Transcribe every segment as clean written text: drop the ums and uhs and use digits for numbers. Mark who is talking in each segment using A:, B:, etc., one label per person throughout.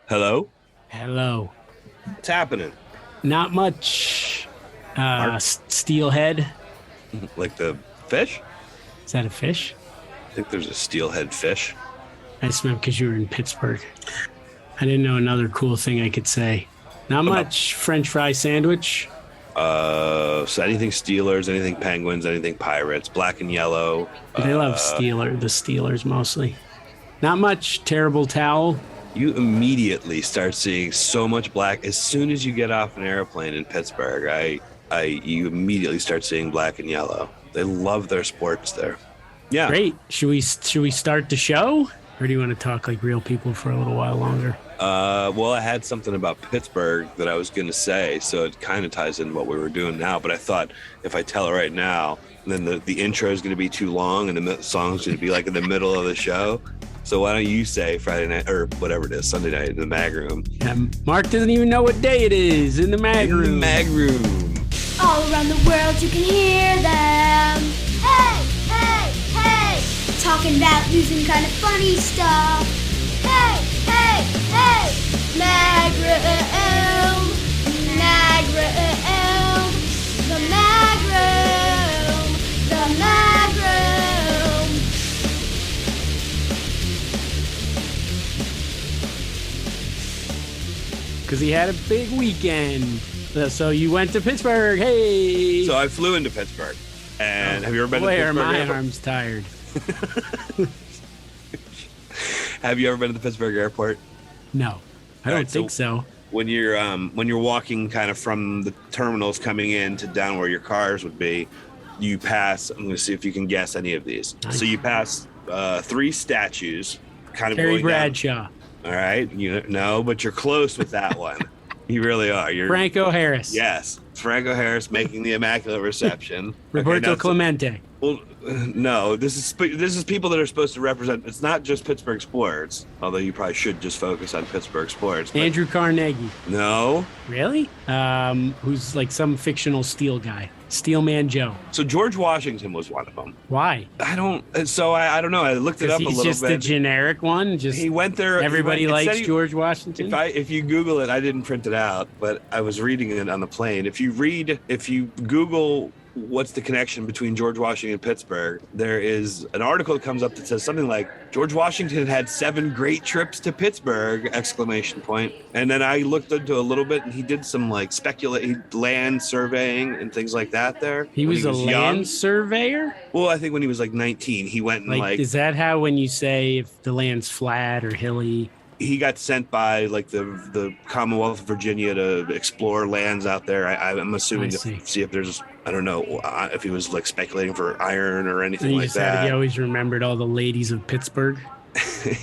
A: Hello?
B: Hello.
A: What's happening?
B: Not much.
A: Mark?
B: Steelhead.
A: Like the fish?
B: Is that a fish?
A: I think there's a steelhead fish.
B: I just meant because you were in Pittsburgh. I didn't know another cool thing I could say. Not
A: About
B: much. French fry sandwich.
A: so anything Steelers, anything Penguins, anything Pirates, black and yellow.
B: They love the Steelers mostly. Not much. Terrible towel.
A: You immediately start seeing so much black as soon as you get off an airplane in Pittsburgh. You immediately start seeing black and yellow. They love their sports there. Yeah.
B: Great. Should we start the show? Or do you want to talk like real people for a little while longer?
A: Well, I had something about Pittsburgh that I was going to say, so it kind of ties in what we were doing now. But I thought if I tell it right now, then the intro is going to be too long, and the song's going to be like in the middle of the show. So why don't you say Friday night or whatever it is, Sunday night in the mag room?
B: Mark doesn't even know what day it is in the mag room.
A: In the mag room.
C: All around the world you can hear them. Hey, hey, hey. Talking about news and kind of funny stuff. Hey, hey, hey. Mag room. Mag room. The mag room. The mag room.
B: Because he had a big weekend. So you went to Pittsburgh. Hey.
A: So I flew into Pittsburgh. And have you ever been to
B: Boy, are
A: Pittsburgh?
B: my
A: Airport?
B: arms tired.
A: Have you ever been to the Pittsburgh airport?
B: No, I don't
A: Alright,
B: think so.
A: When you're walking kind of from the terminals coming in to down where your cars would be, you pass. I'm going to see if you can guess any of these.
B: Nice.
A: So you pass three statues, kind of
B: Terry
A: going
B: Bradshaw.
A: down. All right, no, but you're close with that one. You really are. You're
B: Franco Harris.
A: Yes, Franco Harris making the Immaculate Reception.
B: Roberto
A: now,
B: Clemente.
A: Well, no, this is people that are supposed to represent. It's not just Pittsburgh sports, although you probably should just focus on Pittsburgh sports. But
B: Andrew Carnegie.
A: no.
B: Really? Who's like some fictional steel guy. Steelman Joe.
A: So George Washington was one of them.
B: Why?
A: I don't know. I looked it up a
B: He's
A: little
B: just the
A: bit.
B: generic one. Just
A: He went there.
B: everybody
A: it said
B: likes
A: he-
B: George Washington.
A: If you Google it, I didn't print it out, but I was reading it on the plane. If you Google what's the connection between George Washington and Pittsburgh, there is an article that comes up that says something like George Washington had 7 great trips to Pittsburgh! And then I looked into a little bit, and he did some like land surveying and things like that. There,
B: He
A: when
B: was a land
A: young.
B: surveyor.
A: Well, I think when he was like 19, he went and
B: Like, is that how when you say if the land's flat or hilly?
A: he got sent by like the Commonwealth of Virginia to explore lands out there. I'm assuming
B: I
A: to
B: see.
A: see if there's, I don't know, if he was like speculating for iron or anything
B: And you
A: like
B: just had, he
A: that
B: always remembered all the ladies of Pittsburgh.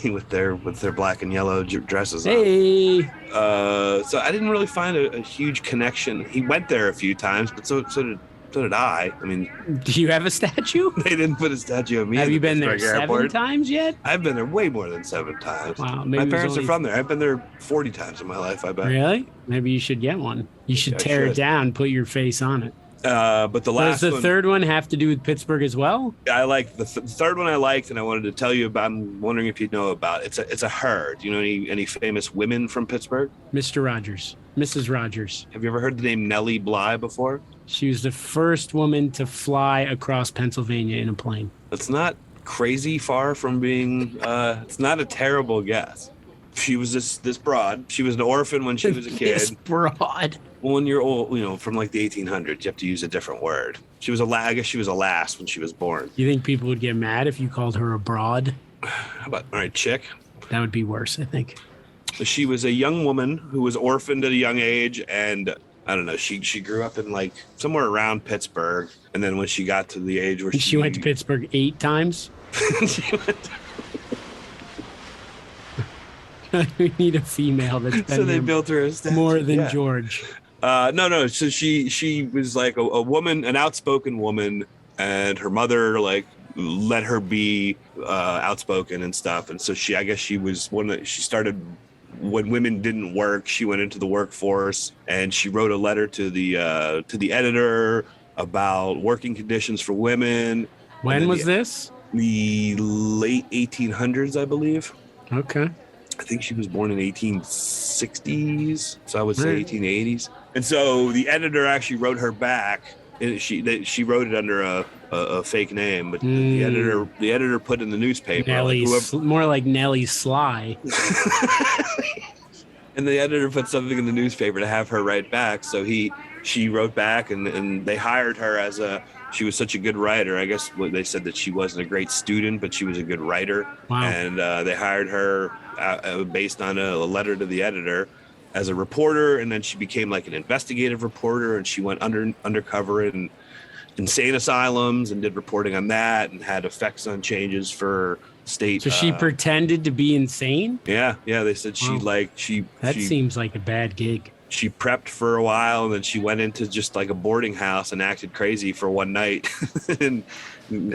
A: with their black and yellow dresses on.
B: Hey,
A: So I didn't really find a huge connection. He went there a few times, but so did I. I mean,
B: do you have a statue?
A: they didn't put a statue of me.
B: Have
A: in
B: you
A: the
B: been there
A: Pittsburgh
B: 7
A: airport.
B: times yet?
A: I've been there way more than 7 times.
B: Wow,
A: My
B: maybe it was
A: parents are
B: only-
A: from there. I've been there 40 times in my life, I bet.
B: Really? Maybe you should get one. You should
A: I
B: tear it
A: should.
B: down, put your face on it.
A: But the
B: Does
A: last
B: the
A: one,
B: third one have to do with Pittsburgh as well?
A: I like the third one I liked, and I wanted to tell you about. I'm wondering if you know about. It's a herd. Do you know any famous women from Pittsburgh?
B: Mr. Rogers, Mrs. Rogers.
A: Have you ever heard the name Nellie Bly before?
B: She was the first woman to fly across Pennsylvania in a plane.
A: It's not crazy far from being. It's not a terrible guess. She was this broad. She was an orphan when she was a
B: This
A: kid.
B: broad.
A: When you're old, from like the 1800s, you have to use a different word. I guess she was a lass when she was born.
B: You think people would get mad if you called her a broad?
A: How about all right, chick?
B: That would be worse, I think.
A: She was a young woman who was orphaned at a young age, and I don't know. She grew up in like somewhere around Pittsburgh, and then when she got to the age where
B: She went to Pittsburgh 8 times.
A: she went
B: We need a female that's been
A: so they
B: here
A: built her a statue.
B: more than
A: Yeah.
B: George.
A: No. So she was like a woman, an outspoken woman, and her mother like let her be outspoken and stuff. And so I guess she was she started when women didn't work. She went into the workforce, and she wrote a letter to the editor about working conditions for women.
B: When was this?
A: The late 1800s, I believe.
B: Okay.
A: I think she was born in 1860s, so I would say
B: Right.
A: 1880s. And so the editor actually wrote her back. And she wrote it under a fake name, but the editor put in the newspaper.
B: Nelly,
A: Like
B: more like Nelly Sly.
A: and the editor put something in the newspaper to have her write back. So she wrote back, and they hired her as she was such a good writer. I guess they said that she wasn't a great student, but she was a good writer.
B: Wow.
A: And they hired her based on a letter to the editor as a reporter, and then she became like an investigative reporter, and she went undercover in insane asylums and did reporting on that, and had effects on changes for state.
B: So she pretended to be insane?
A: Yeah. They said
B: That seems like a bad gig.
A: She prepped for a while, and then she went into just like a boarding house and acted crazy for one night. And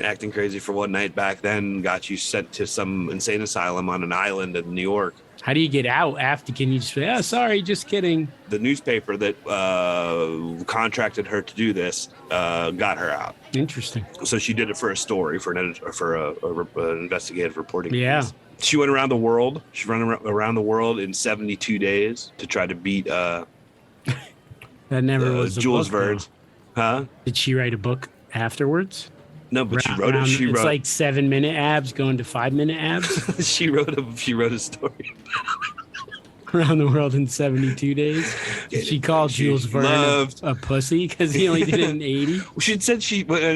A: acting crazy for one night back then got you sent to some insane asylum on an island in New York.
B: How do you get out after? Can you just say, "Oh, sorry, just kidding"?
A: The newspaper that contracted her to do this got her out.
B: Interesting.
A: So she did it for a story, for an investigative reporting
B: Yeah.
A: piece. She went around the world. She ran around the world in 72 days to try to beat
B: That never was a
A: Jules
B: book,
A: Verne.
B: though.
A: Huh?
B: Did she write a book afterwards?
A: No, but she wrote it.
B: It's like 7-minute abs going to 5-minute abs.
A: She wrote a story.
B: Around the world in 72 days. She called Jules Verne a pussy because he only did it in 80.
A: She said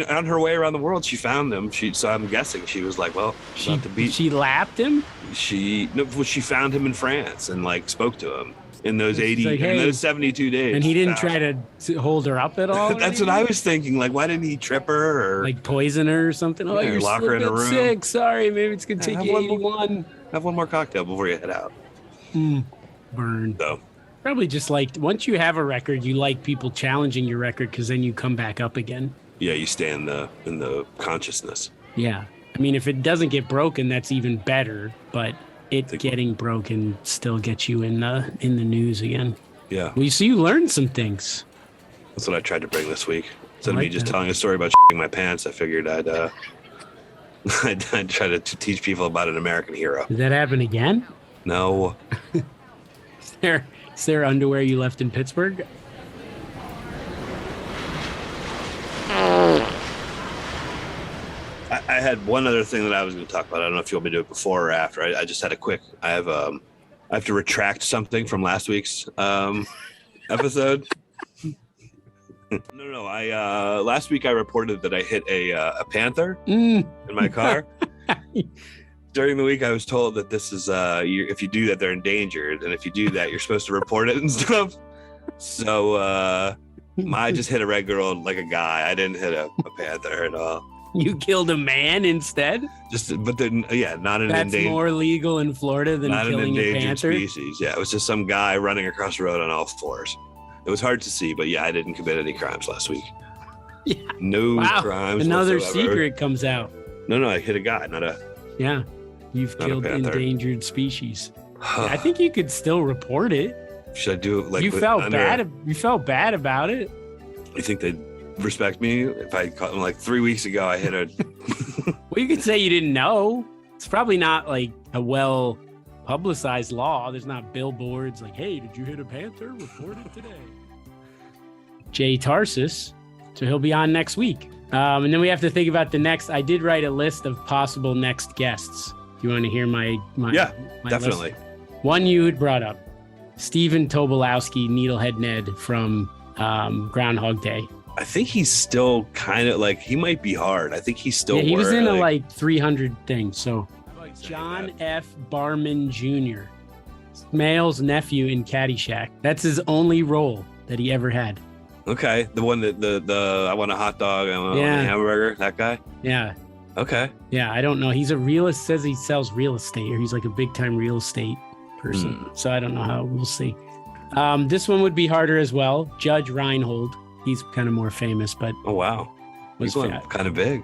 A: on her way around the world, she found him. So I'm guessing she was like, well, not to beat.
B: She lapped him?
A: She found him in France and like spoke to him in those
B: Like, hey,
A: in those 72 days.
B: And he didn't try to hold her up at all?
A: That's what I was thinking. Like, why didn't he trip her or
B: like poison her or something? Oh, you're
A: lock her in a room.
B: sick. Sorry, maybe it's going to take you 81.
A: Have one more cocktail before you head out.
B: Burn.
A: So
B: probably just like once you have a record, you like people challenging your record because then you come back up again.
A: yeah, you stay in the consciousness.
B: Yeah. I mean, if it doesn't get broken, that's even better. But getting broken still gets you in the news again.
A: Yeah.
B: Well, so you learned some things.
A: That's what I tried to bring this week. Instead of
B: like
A: me just
B: that.
A: telling a story about shitting my pants, I figured I'd try to teach people about an American hero.
B: Did that happen again?
A: No.
B: Is there underwear you left in Pittsburgh?
A: I had one other thing that I was going to talk about. I don't know if you want me to do it before or after. I just had a quick. I have to retract something from last week's episode. No. Last week I reported that I hit a panther in my car. During the week, I was told that this is if you do that, they're endangered, and if you do that, you're supposed to report it and stuff. So I just hit a regular old, like a guy. I didn't hit a panther at all.
B: You killed a man instead?
A: But then, not an
B: That's
A: endangered.
B: more legal in Florida than
A: Not an
B: killing a
A: endangered
B: panther?
A: species. Yeah, it was just some guy running across the road on all fours. It was hard to see, but yeah, I didn't commit any crimes last week.
B: Yeah.
A: No
B: Wow.
A: crimes.
B: Another
A: whatsoever.
B: secret comes out.
A: No, I hit a guy, not a.
B: Yeah. You've
A: Not a
B: killed
A: panther.
B: endangered species. I think you could still report it.
A: Should I do it like
B: You felt bad. You felt bad about it.
A: You think they'd respect me if I caught them like 3 weeks ago? I hit a.
B: Well, you could say you didn't know. It's probably not like a well publicized law. There's not billboards like, hey, did you hit a panther? Report it today. Jay Tarsus. So he'll be on next week. And then we have to think about the next. I did write a list of possible next guests. Do you want to hear my
A: Yeah,
B: my
A: definitely.
B: list? One you had brought up. Stephen Tobolowsky, Needlehead Ned from Groundhog Day.
A: I think he's still kind of like, he might be hard. I think he's still.
B: Yeah, he was in
A: like
B: like 300 things. So John F. Barman Jr., Smale's nephew in Caddyshack. That's his only role that he ever had.
A: Okay, the one that the I want a hot dog, I want a hamburger, that guy.
B: Yeah.
A: Okay.
B: Yeah, I don't know. He's a realist, says he sells real estate, or he's like a big time real estate person. So I don't know how, we'll see. This one would be harder as well. Judge Reinhold. He's kind of more famous, but
A: Oh wow,
B: was
A: he's
B: fat.
A: kind of big.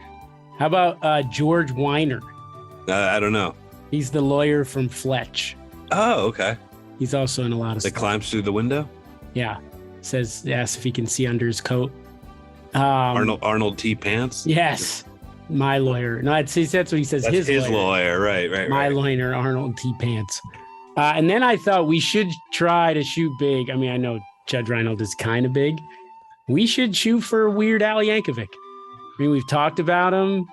B: How about George Weiner?
A: I don't know.
B: He's the lawyer from Fletch.
A: Oh, okay.
B: He's also in a lot of
A: That
B: stuff.
A: climbs through the window.
B: Yeah. Asks if he can see under his coat.
A: Arnold T. Pants.
B: Yes. My lawyer. No, that's what he says.
A: That's his
B: lawyer.
A: lawyer. Right.
B: My lawyer, Arnold T. Pants. And then I thought we should try to shoot big. I mean, I know Judge Reinhold is kind of big. We should shoot for Weird Al Yankovic. I mean, we've talked about him.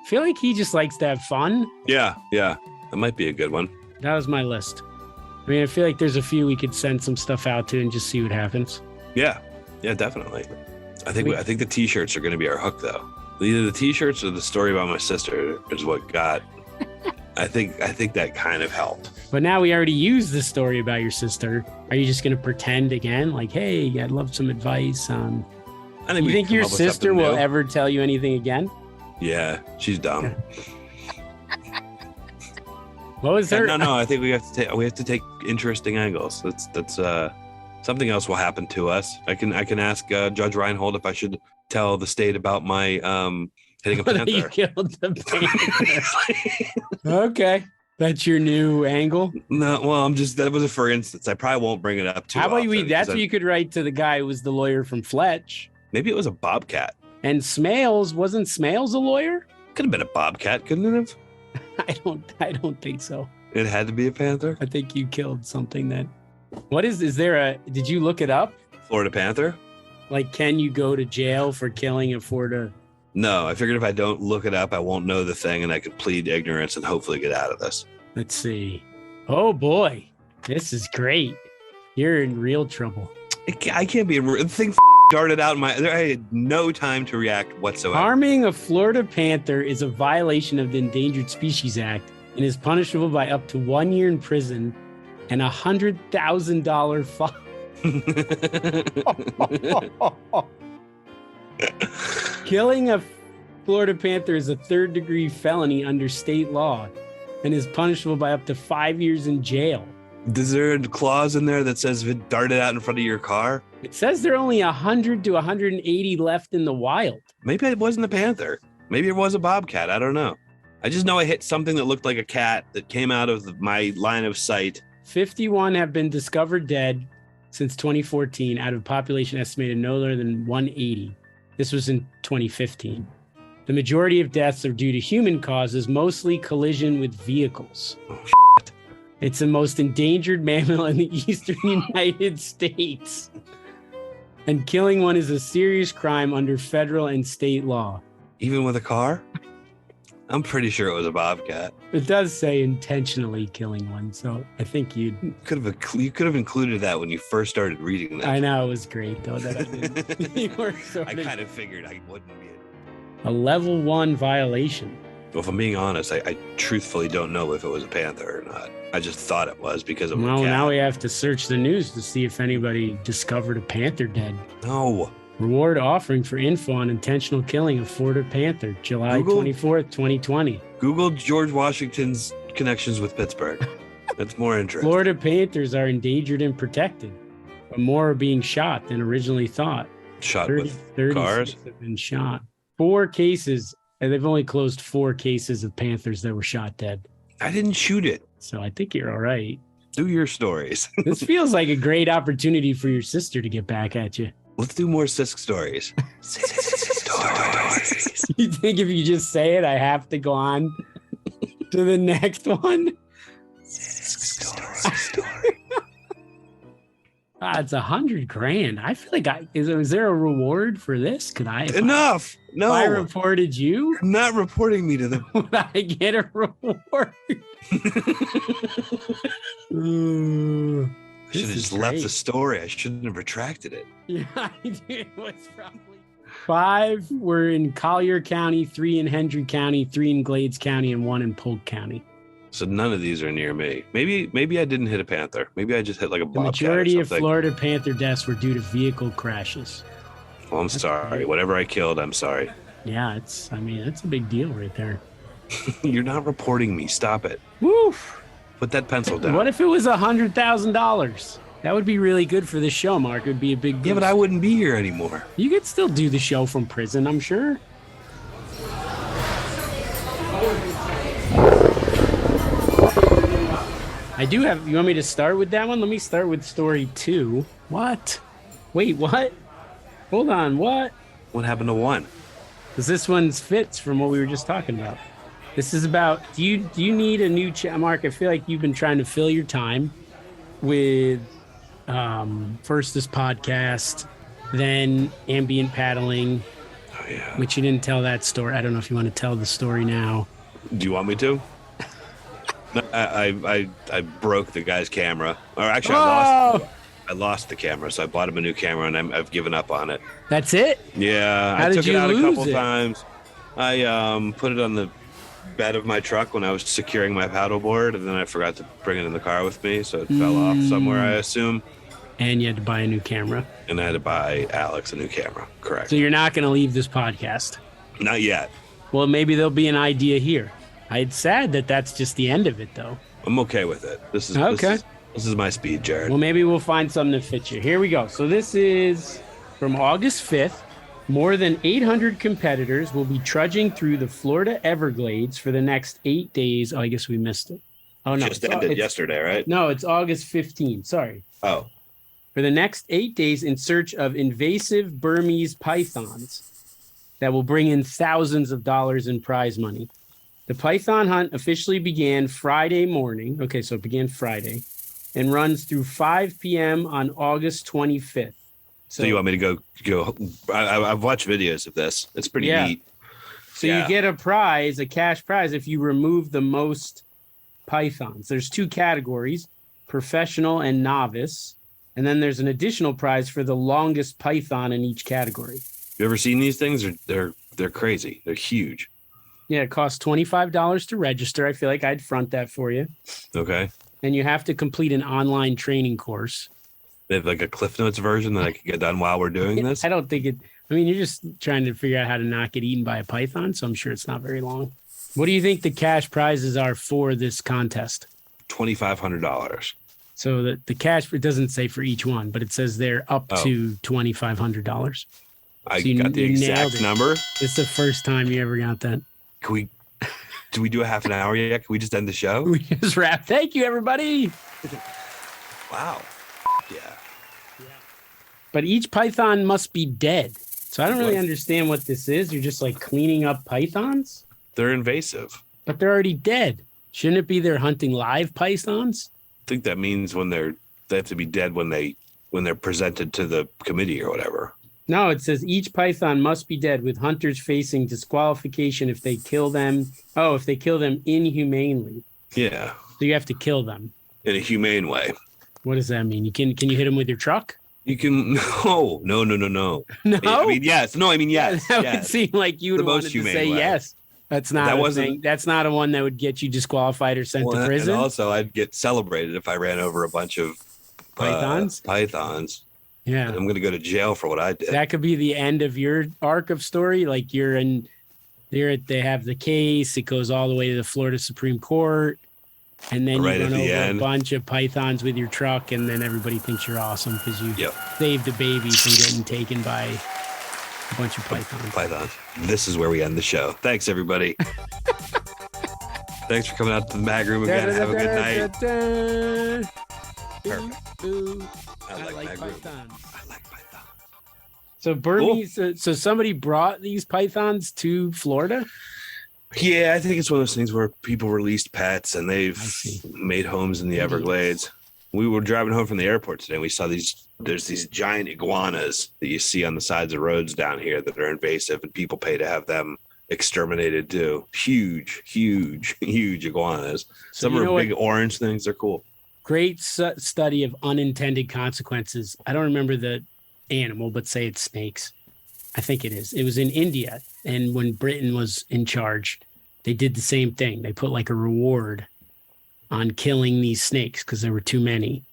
B: I feel like he just likes to have fun.
A: Yeah. That might be a good one.
B: That was my list. I mean, I feel like there's a few we could send some stuff out to and just see what happens.
A: Yeah, definitely. I think the T-shirts are going to be our hook, though. Either the T-shirts or the story about my sister is what got. I think that kind of helped.
B: But now we already used the story about your sister. Are you just going to pretend again? Like, hey, I'd love some advice on.
A: I think
B: you think your sister will ever tell you anything again?
A: Yeah, she's dumb.
B: What was her?
A: No. I think we have to take interesting angles. That's something else will happen to us. I can ask Judge Reinhold if I should tell the state about my hitting a panther.
B: You killed the panther. Okay, that's your new angle.
A: No, well, that was a for instance. I probably won't bring it up too.
B: How about
A: often
B: that's what you could write to the guy who was the lawyer from Fletch.
A: Maybe it was a bobcat.
B: And Smales, wasn't Smales a lawyer?
A: Could have been a bobcat, couldn't it have?
B: I don't think so.
A: It had to be a panther.
B: I think you killed something that. What is there did you look it up?
A: Florida panther?
B: Like, can you go to jail for killing a Florida?
A: No, I figured if I don't look it up, I won't know the thing and I could plead ignorance and hopefully get out of this.
B: Let's see. Oh boy, this is great. You're in real trouble.
A: I can't be. The thing darted out I had no time to react whatsoever.
B: Harming a Florida panther is a violation of the Endangered Species Act and is punishable by up to 1 year in prison and $100,000 fine. Killing a Florida panther is a third-degree felony under state law and is punishable by up to 5 years in jail.
A: Is there a clause in there that says if it darted out in front of your car?
B: It says there are only 100 to 180 left in the wild.
A: Maybe it wasn't a panther. Maybe it was a bobcat. I don't know. I just know I hit something that looked like a cat that came out of my line of sight.
B: 51 have been discovered dead since 2014 out of a population estimated no lower than 180. This was in 2015. The majority of deaths are due to human causes, mostly collision with vehicles.
A: Oh, shit.
B: It's the most endangered mammal in the eastern United States. And killing one is a serious crime under federal and state law.
A: Even with a car? I'm pretty sure it was a bobcat.
B: It does say intentionally killing one, so I think you
A: could have included that when you first started reading that.
B: I know, it was great though that I did.
A: I kind of figured I wouldn't be
B: a level 1 violation.
A: Well, if I'm being honest, I truthfully don't know if it was a panther or not. I just thought it was because of a cat.
B: Now we have to search the news to see if anybody discovered a panther dead.
A: No.
B: Reward offering for info on intentional killing of Florida panther, July 24th, 2020.
A: Google George Washington's connections with Pittsburgh. That's more interesting.
B: Florida panthers are endangered and protected, but more are being shot than originally thought.
A: Shot with cars?
B: Have been shot. 4 cases, and they've only closed 4 cases of panthers that were shot dead.
A: I didn't shoot it.
B: So I think you're all right.
A: Do your stories.
B: This feels like a great opportunity for your sister to get back at you.
A: Let's do more Sisk stories. Sisk stories.
B: You think if you just say it, I have to go on to the next one?
A: Sisk story.
B: It's $100,000. I feel like is there a reward for this? Could I?
A: Enough. No.
B: If I reported you?
A: You're not reporting me to them.
B: Would I get a reward?
A: I should have just left the story. I shouldn't have retracted it.
B: Yeah, it was probably 5 were in Collier County, 3 in Hendry County, 3 in Glades County, and 1 in Polk County.
A: So none of these are near me. Maybe I didn't hit a panther. Maybe I just hit like a bobcat.
B: The majority of Florida panther deaths were due to vehicle crashes.
A: Well, I'm sorry. Whatever I killed, I'm sorry.
B: Yeah, that's a big deal right there.
A: You're not reporting me. Stop it.
B: Woof.
A: Put that pencil down.
B: What if it was $100,000? That would be really good for the show, Mark. It would be a big boost.
A: Yeah, but I wouldn't be here anymore.
B: You could still do the show from prison, I'm sure. I do have. You want me to start with that one? Let me start with story 2. What? Wait, what? Hold on, what?
A: What happened to 1?
B: Because this one fits from what we were just talking about. This is about, do you need a new Mark? I feel like you've been trying to fill your time with first this podcast, then ambient paddling.
A: Oh yeah.
B: Which you didn't tell that story. I don't know if you want to tell the story now.
A: Do you want me to? No, I broke the guy's camera. Or actually, I lost the camera, so I bought him a new camera, and I've given up on it.
B: That's it?
A: Yeah,
B: How
A: I
B: did
A: took
B: you
A: it out a
B: lose
A: couple
B: it?
A: times. I put it on the bed of my truck when I was securing my paddleboard, and then I forgot to bring it in the car with me, so it fell off somewhere, I assume.
B: And you had to buy a new camera.
A: And I had to buy Alex a new camera. Correct.
B: So you're not going to leave this podcast?
A: Not yet.
B: Well, maybe there'll be an idea here. It's sad that that's just the end of it, though.
A: I'm okay with it. This is
B: okay.
A: This is my speed, Jared.
B: Well, maybe we'll find something to fit you. Here we go. So this is from August 5th. More than 800 competitors will be trudging through the Florida Everglades for the next 8 days. Oh, I guess we missed it. Oh, no.
A: Just ended yesterday, right?
B: No, it's August 15th. Sorry.
A: Oh.
B: For the next 8 days in search of invasive Burmese pythons that will bring in thousands of dollars in prize money. The python hunt officially began Friday morning. Okay, so it began Friday and runs through 5 p.m. on August 25th.
A: So you want me to go? I've watched videos of this. It's pretty neat.
B: So you get a prize, a cash prize, if you remove the most pythons. There's 2 categories, professional and novice. And then there's an additional prize for the longest python in each category.
A: You ever seen these things? They're crazy. They're huge.
B: Yeah, it costs $25 to register. I feel like I'd front that for you.
A: Okay.
B: And you have to complete an online training course.
A: They have like a Cliff Notes version that I can get done while we're doing this.
B: I don't think it. I mean, you're just trying to figure out how to not get eaten by a python, so I'm sure it's not very long. What do you think the cash prizes are for this contest?
A: $2,500.
B: So the cash, it doesn't say for each one, but it says they're up to $2,500.
A: I got the exact number.
B: It's the first time you ever got that.
A: Do we do a half an hour yet? Can we just end the show?
B: We just wrap. Thank you, everybody.
A: Wow. Yeah.
B: But each python must be dead. So I don't really understand what this is. You're just like cleaning up pythons?
A: They're invasive.
B: But they're already dead. Shouldn't it be they're hunting live pythons?
A: I think that means when they have to be dead when they're presented to the committee or whatever.
B: No, it says each python must be dead, with hunters facing disqualification if they kill them. Oh, if they kill them inhumanely.
A: Yeah.
B: So you have to kill them.
A: In a humane way.
B: What does that mean? Can you hit them with your truck?
A: You can no.
B: No?
A: I mean yes. No, I mean yes.
B: That
A: yes.
B: would seem like you would want to say
A: way.
B: yes. That's not a thing. That's not a one that would get you disqualified or sent to prison.
A: And also, I'd get celebrated if I ran over a bunch of
B: pythons. Yeah,
A: and I'm going to go to jail for what I did.
B: That could be the end of your arc of story. Like they have the case. It goes all the way to the Florida Supreme Court, and then you run over a bunch of pythons with your truck, and then everybody thinks you're awesome because you saved a baby from getting taken by a bunch of pythons.
A: This is where we end the show. Thanks, everybody. Thanks for coming out to the mag room again. Have a good night. Perfect. I like pythons. I like pythons.
B: So Burmese. Cool. So somebody brought these pythons to Florida?
A: Yeah, I think it's one of those things where people released pets and they've made homes in the Everglades. We were driving home from the airport today and we saw there's these giant iguanas that you see on the sides of roads down here that are invasive and people pay to have them exterminated too. Huge iguanas.
B: So
A: some are big orange things. They're cool.
B: Great study of unintended consequences. I don't remember the animal, but say it's snakes. I think it is. It was in India. And when Britain was in charge, they did the same thing. They put like a reward on killing these snakes because there were too many.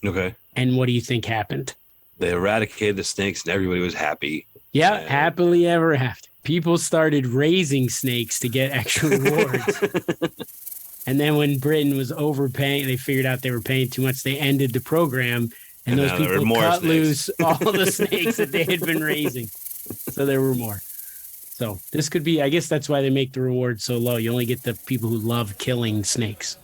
A: Okay.
B: And what do you think happened?
A: They eradicated the snakes and everybody was happy.
B: Yeah, happily ever after. People started raising snakes to get extra rewards. And then when Britain was overpaying, they figured out they were paying too much. They ended the program, and those people cut loose all the snakes that they had been raising. So there were more. So this could be, I guess that's why they make the reward so low. You only get the people who love killing snakes.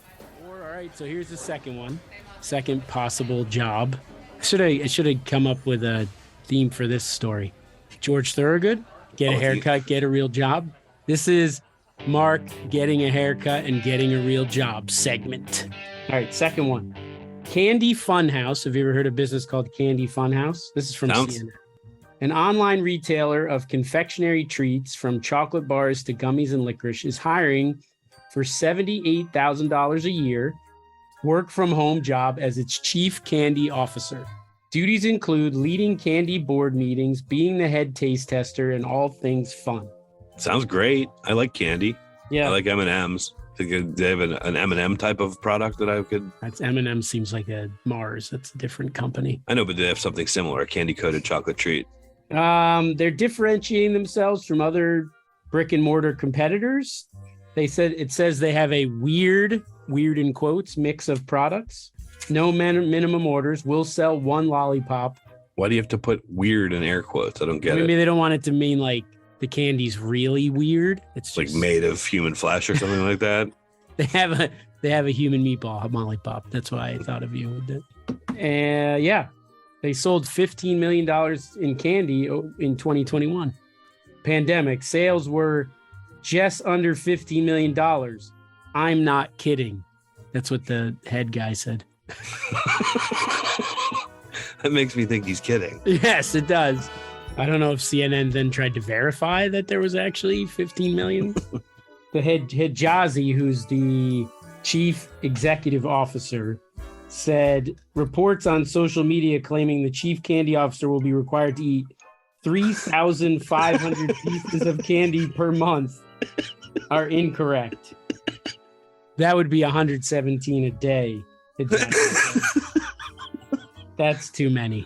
B: All right, so here's the second one. Second possible job. I should have come up with a theme for this story. George Thorogood, get a haircut, get a real job. This is Mark getting a haircut and getting a real job segment. All right, second one. Candy Funhouse. Have you ever heard of a business called Candy Funhouse? This is from CNN. An online retailer of confectionery treats from chocolate bars to gummies and licorice is hiring for $78,000 a year, work from home job as its chief candy officer. Duties include leading candy board meetings, being the head taste tester, and all things fun.
A: Sounds great. I like candy.
B: Yeah.
A: I like M&Ms. Think they have an M&M type of product that I could.
B: That's M&M seems like a Mars. That's a different company.
A: I know, but they have something similar, a candy-coated chocolate treat.
B: They're differentiating themselves from other brick and mortar competitors. It says they have a weird in quotes, mix of products. No minimum orders. Will sell one lollipop.
A: Why do you have to put weird in air quotes? I don't get it.
B: Maybe they don't want it to mean like the candy's really weird. It's
A: like made of human flesh or something like that.
B: They have a human meatball lollipop. That's why I thought of you with it. And yeah, they sold $15 million in candy in 2021. Pandemic sales were just under $15 million. I'm not kidding. That's what the head guy said.
A: That makes me think he's kidding.
B: Yes, it does. I don't know if CNN then tried to verify that there was actually 15 million. The Hijazi, who's the chief executive officer, said reports on social media claiming the chief candy officer will be required to eat 3,500 pieces of candy per month are incorrect. That would be 117 a day. That's too many.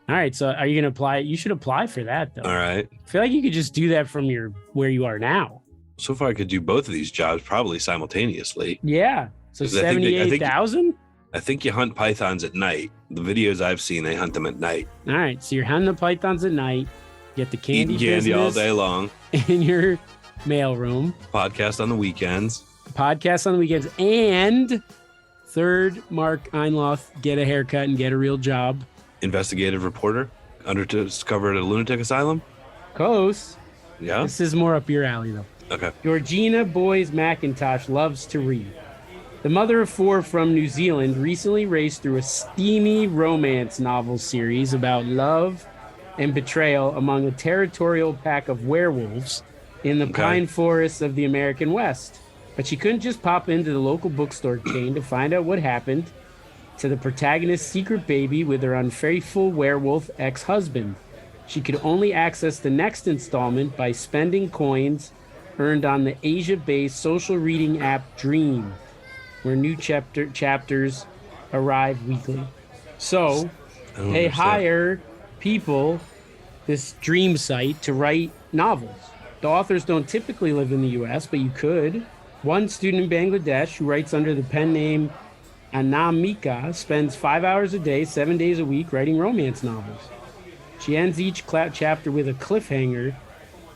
B: All right, so are you going to apply? You should apply for that, though.
A: All right.
B: I feel like you could just do that from where you are now.
A: So far, I could do both of these jobs probably simultaneously.
B: Yeah. So 78,000?
A: I think you hunt pythons at night. The videos I've seen, they hunt them at night.
B: All right, so you're hunting the pythons at night. Get the candy
A: Eating candy all day long.
B: In your mailroom.
A: Podcast on the weekends.
B: And third, Mark Einloth, get a haircut and get a real job.
A: Investigative reporter, undercover at a lunatic asylum.
B: Close.
A: Yeah.
B: This is more up your alley, though.
A: Okay.
B: Georgina Boys McIntosh loves to read. The mother of four from New Zealand recently raced through a steamy romance novel series about love and betrayal among a territorial pack of werewolves in the pine forests of the American West. But she couldn't just pop into the local bookstore chain to find out what happened to the protagonist's secret baby with her unfaithful werewolf ex-husband. She could only access the next installment by spending coins earned on the Asia-based social reading app Dream, where new chapters arrive weekly. So they hire people, this Dream site, to write novels. The authors don't typically live in the U.S., but you could. One student in Bangladesh who writes under the pen name Anamika spends 5 hours a day, 7 days a week writing romance novels. She ends each chapter with a cliffhanger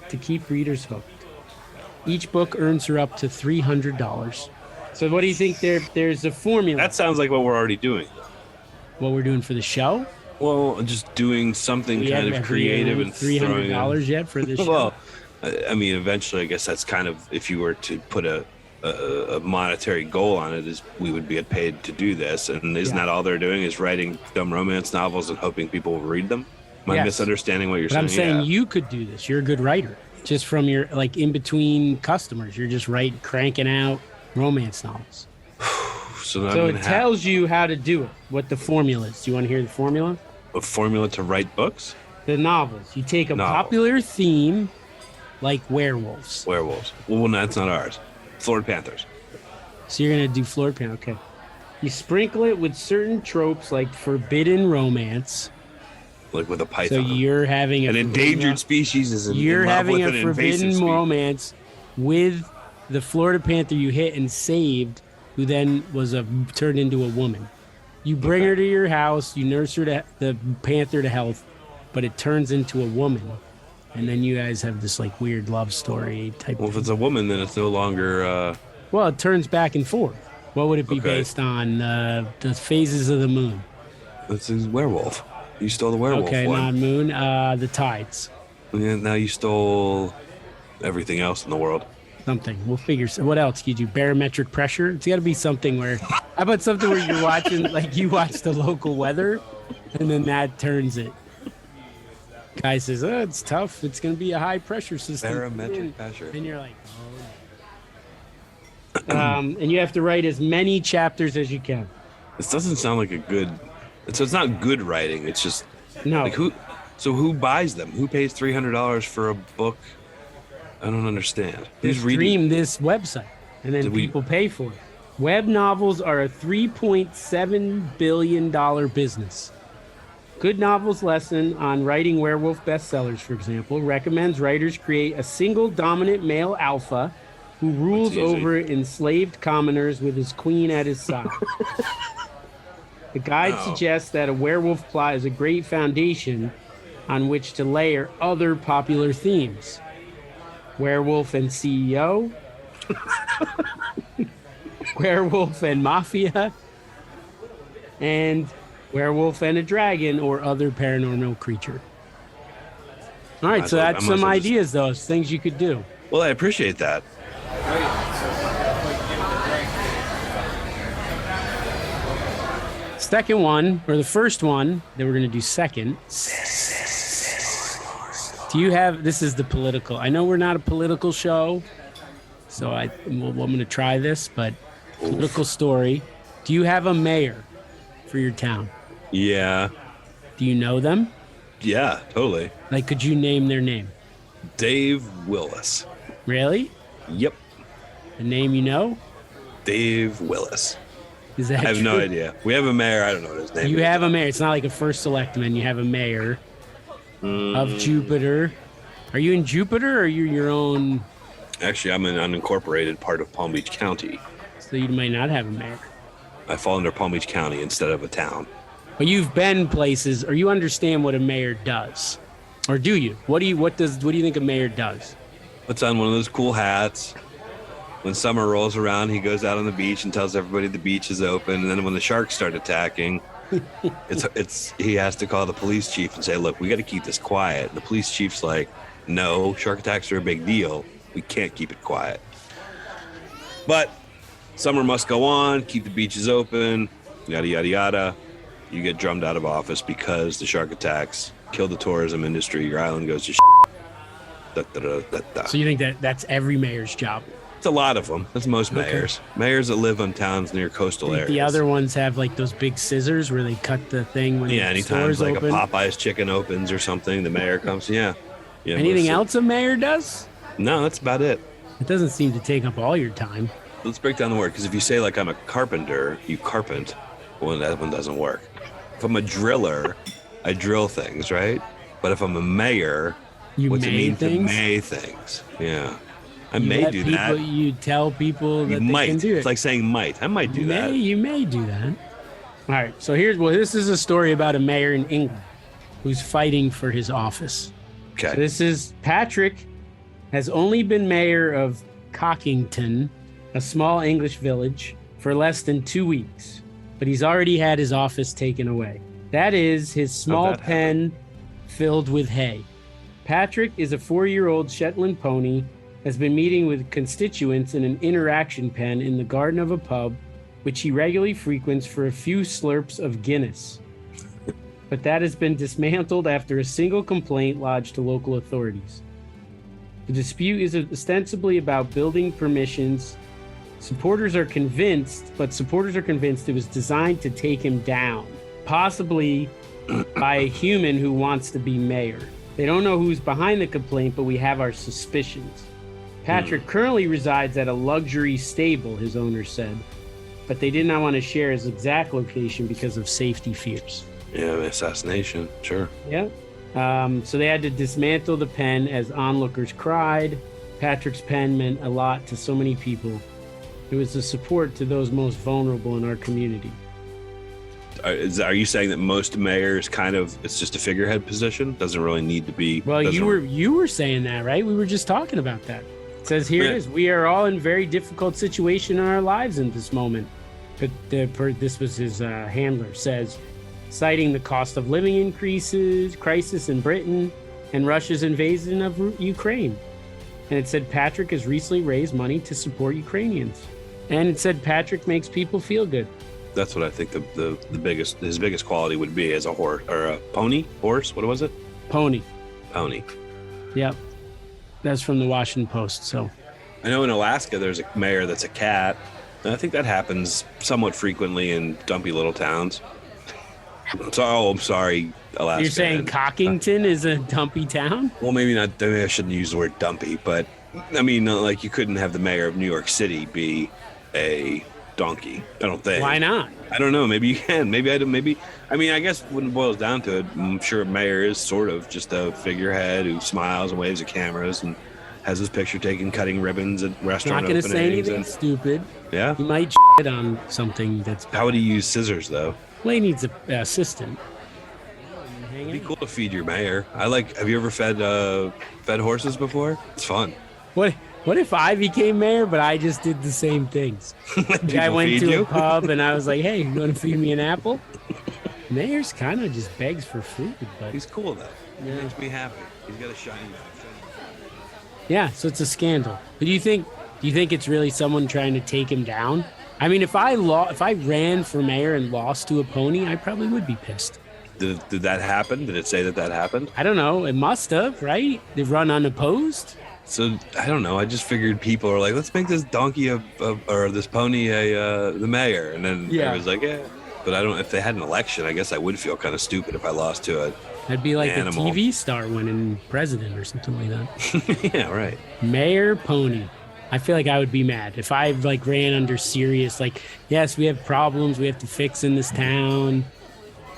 B: to keep readers hooked. Each book earns her up to $300. So what do you think there's a formula?
A: That sounds like what we're already doing.
B: What we're doing for the show?
A: Well, just doing something kind of creative and
B: $300 yet for this show?
A: Well, I mean, eventually, I guess that's kind of, if you were to put a monetary goal on it, is we would get paid to do this. And isn't that all they're doing is writing dumb romance novels and hoping people will read them? Am I misunderstanding what you're saying?
B: I'm saying you could do this. You're a good writer. Just from your, like, in between customers, you're just cranking out romance novels.
A: So
B: it tells you how to do it, what the formula is. Do you want to hear the formula?
A: A formula to write books?
B: The novels. You take a popular theme, like werewolves.
A: Well, that's not ours. Florida Panthers.
B: So you're going to do Florida Panthers. Okay. You sprinkle it with certain tropes like forbidden romance.
A: Like with a python.
B: So you're having
A: an endangered species is
B: you're
A: in love
B: having
A: with
B: a
A: an
B: forbidden romance with the Florida Panther you hit and saved, who then was turned into a woman. You bring her to your house, you nurse her the panther to health, but it turns into a woman. And then you guys have this like weird love story type.
A: Well, if it's a woman, then it's no longer.
B: Well, it turns back and forth. What would it be based on? The phases of the moon.
A: It's a werewolf. You stole the werewolf
B: one. Okay, not moon. The tides.
A: Yeah, now you stole everything else in the world.
B: something. We'll figure. What else could you do? Barometric pressure. It's got to be something where. How about something where you're watching, like you watch the local weather, and then that turns it. Guy says, "Oh, it's tough. It's going to be a high pressure system."
A: Barometric pressure.
B: And you're like, "Oh." And you have to write as many chapters as you can.
A: This doesn't sound like a good. So it's not good writing. It's just
B: No.
A: like who. So who buys them? Who pays $300 for a book? I don't understand. Who's reading?
B: Stream this website, and then people pay for it. Web novels are a $3.7 billion business. Good Novels Lesson on Writing Werewolf Bestsellers, for example, recommends writers create a single dominant male alpha who rules over enslaved commoners with his queen at his side. The guide suggests that a werewolf plot is a great foundation on which to layer other popular themes. Werewolf and CEO, werewolf and mafia, and werewolf and a dragon or other paranormal creature. All right, so that's some ideas, though, things you could do.
A: Well, I appreciate that.
B: Second one, or the first one that we're going to do second. Do you have, this is the political. I know we're not a political show, so I'm going to try this, but political story. Do you have a mayor for your town?
A: Yeah.
B: Do you know them?
A: Yeah, totally.
B: Like, could you name their name?
A: Dave Willis.
B: Really?
A: Yep.
B: A name you know?
A: Dave Willis.
B: Is that
A: I have
B: true?
A: no idea. We have a mayor. I don't know what his name is.
B: You have a mayor. It's not like a first selectman. You have a mayor of Jupiter. Are you in Jupiter or are you your own?
A: Actually, I'm an unincorporated part of Palm Beach County.
B: So you might not have a mayor.
A: I fall under Palm Beach County instead of a town.
B: But you've been places, or you understand what a mayor does, or do you? What do you think a mayor does?
A: Puts on one of those cool hats. When summer rolls around, he goes out on the beach and tells everybody the beach is open. And then when the sharks start attacking, he has to call the police chief and say, "Look, we got to keep this quiet." And the police chief's like, "No, shark attacks are a big deal. We can't keep it quiet." But summer must go on. Keep the beaches open. Yada yada yada. You get drummed out of office because the shark attacks kill the tourism industry. Your island goes to da, da, da, da, da.
B: So you think that's every mayor's job?
A: It's a lot of them. That's most mayors. Mayors that live on towns near coastal areas.
B: The other ones have like those big scissors where they cut the thing when the
A: anytime
B: stores
A: like
B: open.
A: a Popeye's chicken opens or something, the mayor comes. Yeah.
B: Anything else a mayor does?
A: No, that's about it.
B: It doesn't seem to take up all your time.
A: Let's break down the word, because if you say like I'm a carpenter, you carpent. Well, that one doesn't work. If I'm a driller, I drill things, right? But if I'm a mayor, what's it mean to may things? Yeah. I may do that.
B: You tell people that they can do it.
A: It's like saying might. I might do that.
B: You may do that. All right. So this is a story about a mayor in England who's fighting for his office.
A: Okay.
B: So this is Patrick has only been mayor of Cockington, a small English village, for less than 2 weeks, but he's already had his office taken away. That is his small pen filled with hay. Patrick is a 4-year-old Shetland pony, has been meeting with constituents in an interaction pen in the garden of a pub, which he regularly frequents for a few slurps of Guinness. But that has been dismantled after a single complaint lodged to local authorities. The dispute is ostensibly about building permissions. Supporters are convinced it was designed to take him down, possibly by a human who wants to be mayor. They don't know who's behind the complaint, but we have our suspicions. Patrick currently resides at a luxury stable, his owner said, but they did not want to share his exact location because of safety fears.
A: Yeah, assassination, sure.
B: Yeah. So they had to dismantle the pen as onlookers cried. Patrick's pen meant a lot to so many people. It was a support to those most vulnerable in our community.
A: Are you saying that most mayors it's just a figurehead position? Doesn't really need to be.
B: Well, you were saying that, right? We were just talking about that. It says here it is. We are all in very difficult situation in our lives in this moment. But this was his handler says, citing the cost of living crisis in Britain and Russia's invasion of Ukraine. And it said Patrick has recently raised money to support Ukrainians. And it said Patrick makes people feel good.
A: That's what I think his biggest quality would be as a horse or a pony horse. What was it?
B: Pony.
A: Pony.
B: Yep. That's from the Washington Post. So
A: I know in Alaska there's a mayor that's a cat. And I think that happens somewhat frequently in dumpy little towns. I'm sorry, Alaska.
B: you're saying Cockington is a dumpy town?
A: Well, maybe not. Maybe I shouldn't use the word dumpy, but I mean, like you couldn't have the mayor of New York City be a donkey. I don't think.
B: Why not?
A: I don't know. Maybe you can. Maybe I don't. Maybe. I mean, I guess when it boils down to it, I'm sure a mayor is sort of just a figurehead who smiles and waves at cameras and has his picture taken cutting ribbons at restaurant
B: Not going to
A: openings.
B: say anything stupid.
A: Yeah.
B: He might shit on something that's.
A: How would he use scissors though?
B: Well, he needs an assistant.
A: It'd be cool to feed your mayor. Have you ever fed horses before? It's fun.
B: What if I became mayor, but I just did the same things? Like I
A: People
B: went
A: feed
B: to
A: you?
B: a pub and I was like, "Hey, you want to feed me an apple?" Mayor's kind of just begs for food, but
A: He's cool though.
B: Yeah.
A: He makes me happy. He's got a shiny.
B: yeah. So it's a scandal. But do you think it's really someone trying to take him down? I mean, if I ran for mayor and lost to a pony, I probably would be pissed.
A: Did that happen? Did it say that happened?
B: I don't know. It must have, right? They've run unopposed.
A: So I don't know. I just figured people are like, let's make this donkey or this pony the mayor, and then
B: Yeah.
A: I was like, yeah. But I don't. If they had an election, I guess I would feel kind of stupid if I lost to it.
B: That'd be like
A: Animal.
B: a TV star winning president or something like that.
A: Yeah, right.
B: Mayor pony. I feel like I would be mad if I ran under serious, like, yes, we have problems we have to fix in this town.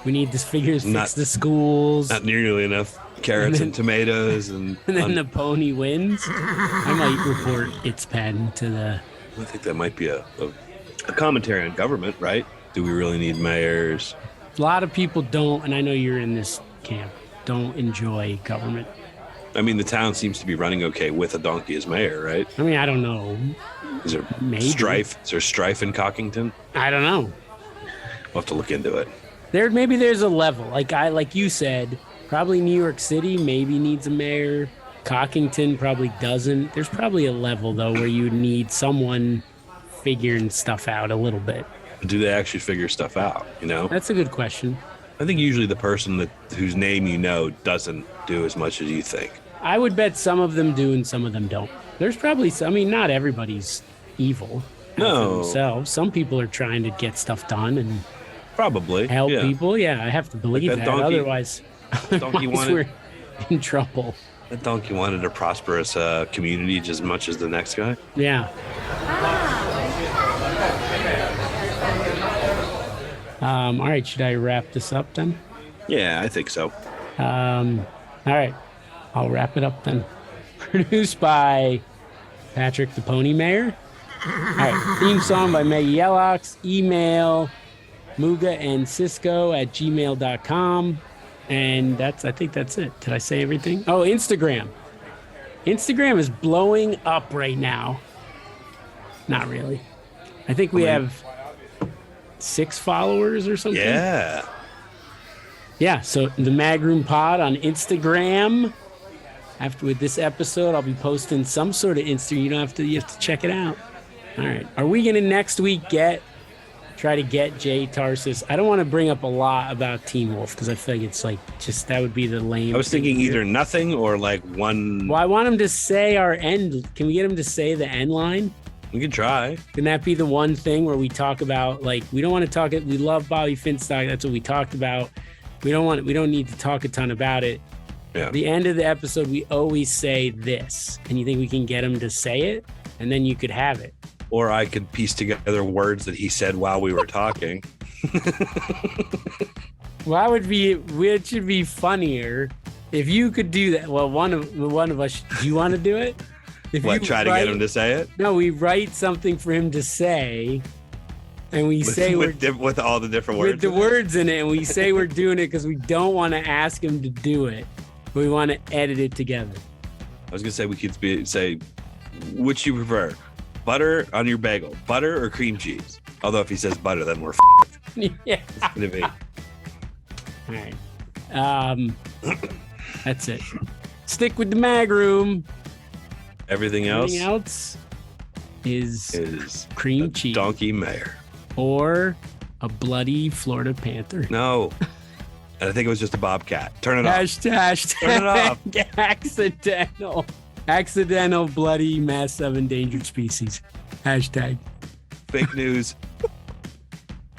B: We need to fix the schools.
A: Not nearly enough carrots and tomatoes, and
B: then the pony wins. I might report its pen to the.
A: I think that might be a commentary on government, right? Do we really need mayors?
B: A lot of people don't, and I know you're in this camp, don't enjoy government.
A: I mean, the town seems to be running okay with a donkey as mayor, right?
B: I mean, I don't know.
A: Is there
B: Maybe.
A: strife? Is there strife in Cockington?
B: I don't know.
A: We'll have to look into it.
B: Maybe there's a level. Like you said, probably New York City maybe needs a mayor. Cockington probably doesn't. There's probably a level though where you need someone figuring stuff out a little bit.
A: Do they actually figure stuff out? You know,
B: That's a good question.
A: I think usually the person whose name you know doesn't do as much as you think.
B: I would bet some of them do and some of them don't. There's probably I mean, not everybody's evil.
A: No.
B: Themselves. Some people are trying to get stuff done and
A: Probably
B: help
A: yeah.
B: people. Yeah, I have to believe
A: that
B: that.
A: donkey-
B: Otherwise
A: donkey wanted-
B: we're in trouble.
A: That donkey wanted a prosperous community just as much as the next guy.
B: Yeah. All right, should I wrap this up then?
A: Yeah, I think so.
B: All right, I'll wrap it up then. Produced by Patrick the Pony Mayor. All right, theme song by Maggie Yellocks. Email Mooga and Sisko at gmail.com. And I think that's it. Did I say everything? Oh, Instagram. Instagram is blowing up right now. Not really. I think we have 6 followers or something.
A: Yeah.
B: Yeah, so the Magroom Pod on Instagram. With this episode, I'll be posting some sort of Insta. You have to check it out. All right. Are we gonna next week try to get Jay Tarsis? I don't want to bring up a lot about Teen Wolf because I feel like it's that would be the lame.
A: I was thinking
B: thing.
A: either nothing or like one.
B: Well, I want him to say our end. Can we get him to say the end line?
A: We can try.
B: Can that be the one thing where we talk about, like, we don't want to talk it? We love Bobby Finstock. That's what we talked about. We don't need to talk a ton about it.
A: Yeah.
B: At the end of the episode, we always say this. And you think we can get him to say it? And then you could have it.
A: Or I could piece together words that he said while we were talking.
B: Well, it should be funnier if you could do that. Well, one of us, do you want to do it? If
A: What,
B: you
A: try to get him to say it?
B: No, we write something for him to say, and we say
A: with all the different words.
B: with the words in it, and we say we're doing it because we don't want to ask him to do it. But we want to edit it together.
A: I was gonna say we could say, which you prefer, butter on your bagel, butter or cream cheese? Although if he says butter, then we're
B: Yeah.
A: it's gonna be.
B: All right. That's it. Stick with the Magroom.
A: Everything else
B: Everything else is
A: is
B: cream
A: a
B: cheese
A: donkey mayor.
B: or a bloody Florida Panther.
A: No. And I think it was just a bobcat. Turn it off.
B: Hashtag
A: Turn it off.
B: accidental bloody mass of endangered species. Hashtag.
A: Fake news.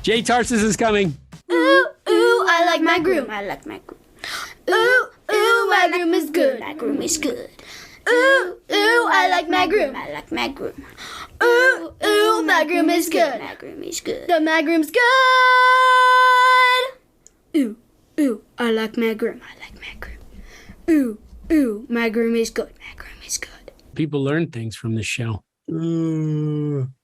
B: Jay Tarsus is coming.
C: Ooh, ooh, I like my groom. I like my groom. Ooh, ooh, my groom is good. My groom is good. Ooh, ooh, I like my groom. I like my groom. Ooh, ooh, my groom is good. My groom is good. My groom's good. Ooh, ooh, I like my groom. I like my groom. Ooh, ooh, my groom is good. My groom is good.
B: People learn things from this show.